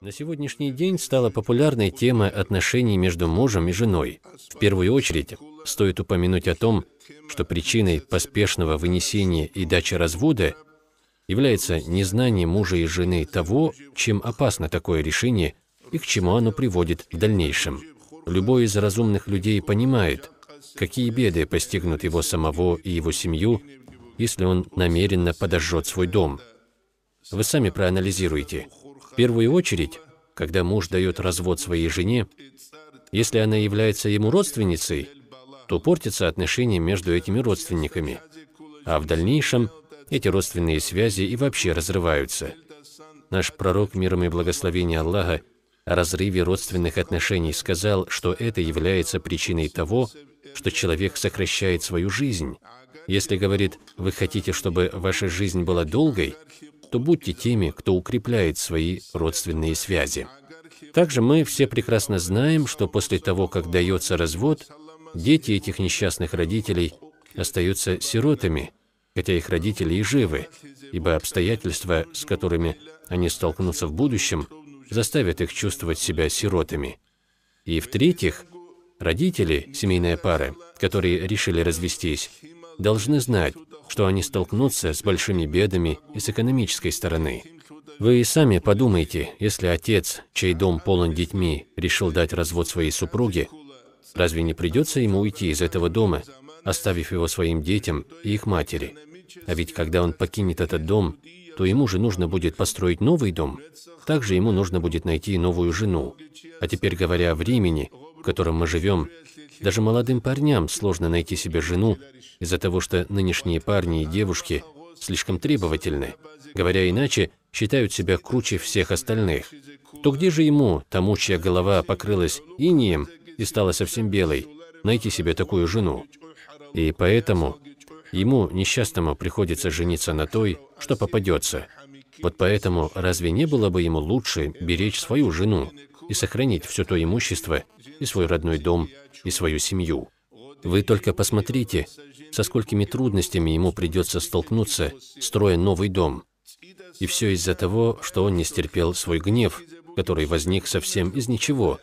На сегодняшний день стала популярной тема отношений между мужем и женой. В первую очередь, стоит упомянуть о том, что причиной поспешного вынесения и дачи развода является незнание мужа и жены того, чем опасно такое решение и к чему оно приводит в дальнейшем. Любой из разумных людей понимает, какие беды постигнут его самого и его семью, если он намеренно подожжет свой дом. Вы сами проанализируйте. В первую очередь, когда муж дает развод своей жене, если она является ему родственницей, то портятся отношения между этими родственниками, а в дальнейшем эти родственные связи и вообще разрываются. Наш пророк, миром и благословение Аллаха, о разрыве родственных отношений сказал, что это является причиной того, что человек сокращает свою жизнь. Если, говорит, вы хотите, чтобы ваша жизнь была долгой, то будьте теми, кто укрепляет свои родственные связи. Также мы все прекрасно знаем, что после того, как дается развод, дети этих несчастных родителей остаются сиротами, хотя их родители и живы, ибо обстоятельства, с которыми они столкнутся в будущем, заставят их чувствовать себя сиротами. И в-третьих, родители, семейная пара, которые решили развестись, должны знать, что они столкнутся с большими бедами и с экономической стороны. Вы и сами подумайте, если отец, чей дом полон детьми, решил дать развод своей супруге, разве не придется ему уйти из этого дома, оставив его своим детям и их матери? А ведь когда он покинет этот дом, то ему же нужно будет построить новый дом. Также ему нужно будет найти новую жену. А теперь, говоря о времени, в котором мы живем, даже молодым парням сложно найти себе жену из-за того, что нынешние парни и девушки слишком требовательны, говоря иначе, считают себя круче всех остальных. То где же ему, тому, чья голова покрылась инеем и стала совсем белой, найти себе такую жену? И поэтому ему, несчастному, приходится жениться на той, что попадется. Вот поэтому разве не было бы ему лучше беречь свою жену и сохранить все то имущество, и свой родной дом, и свою семью? Вы только посмотрите, со сколькими трудностями ему придется столкнуться, строя новый дом. И все из-за того, что он не стерпел свой гнев, который возник совсем из ничего,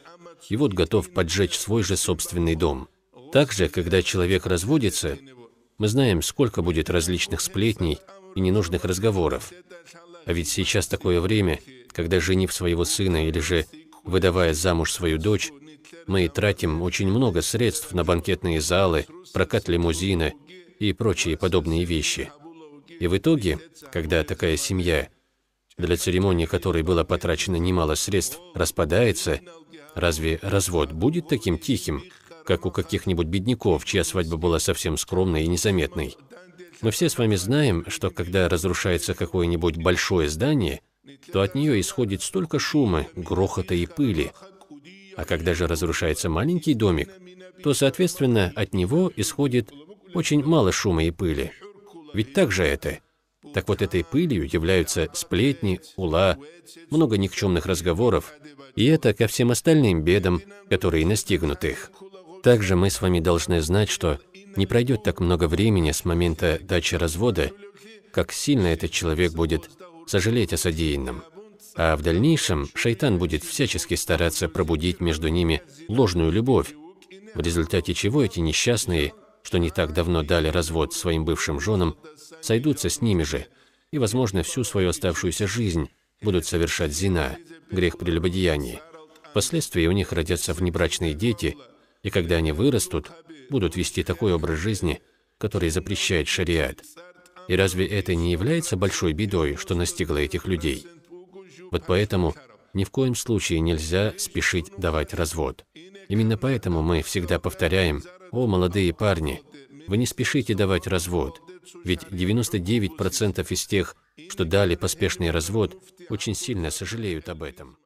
и вот готов поджечь свой же собственный дом. Также, когда человек разводится, мы знаем, сколько будет различных сплетней и ненужных разговоров. А ведь сейчас такое время, когда, женив своего сына или же выдавая замуж свою дочь, мы тратим очень много средств на банкетные залы, прокат лимузина и прочие подобные вещи. И в итоге, когда такая семья, для церемонии которой было потрачено немало средств, распадается, разве развод будет таким тихим, как у каких-нибудь бедняков, чья свадьба была совсем скромной и незаметной? Мы все с вами знаем, что когда разрушается какое-нибудь большое здание, то от нее исходит столько шума, грохота и пыли. А когда же разрушается маленький домик, то, соответственно, от него исходит очень мало шума и пыли. Ведь так же это. Так вот, этой пылью являются сплетни, ула, много никчемных разговоров, и это ко всем остальным бедам, которые настигнут их. Также мы с вами должны знать, что не пройдет так много времени с момента дачи развода, как сильно этот человек будет сожалеть о содеянном. А в дальнейшем шайтан будет всячески стараться пробудить между ними ложную любовь, в результате чего эти несчастные, что не так давно дали развод своим бывшим женам, сойдутся с ними же и, возможно, всю свою оставшуюся жизнь будут совершать зина, грех прелюбодеяния. Впоследствии у них родятся внебрачные дети, и когда они вырастут, будут вести такой образ жизни, который запрещает шариат. И разве это не является большой бедой, что настигло этих людей? Вот поэтому ни в коем случае нельзя спешить давать развод. Именно поэтому мы всегда повторяем: «О, молодые парни, вы не спешите давать развод, ведь 99% из тех, что дали поспешный развод, очень сильно сожалеют об этом».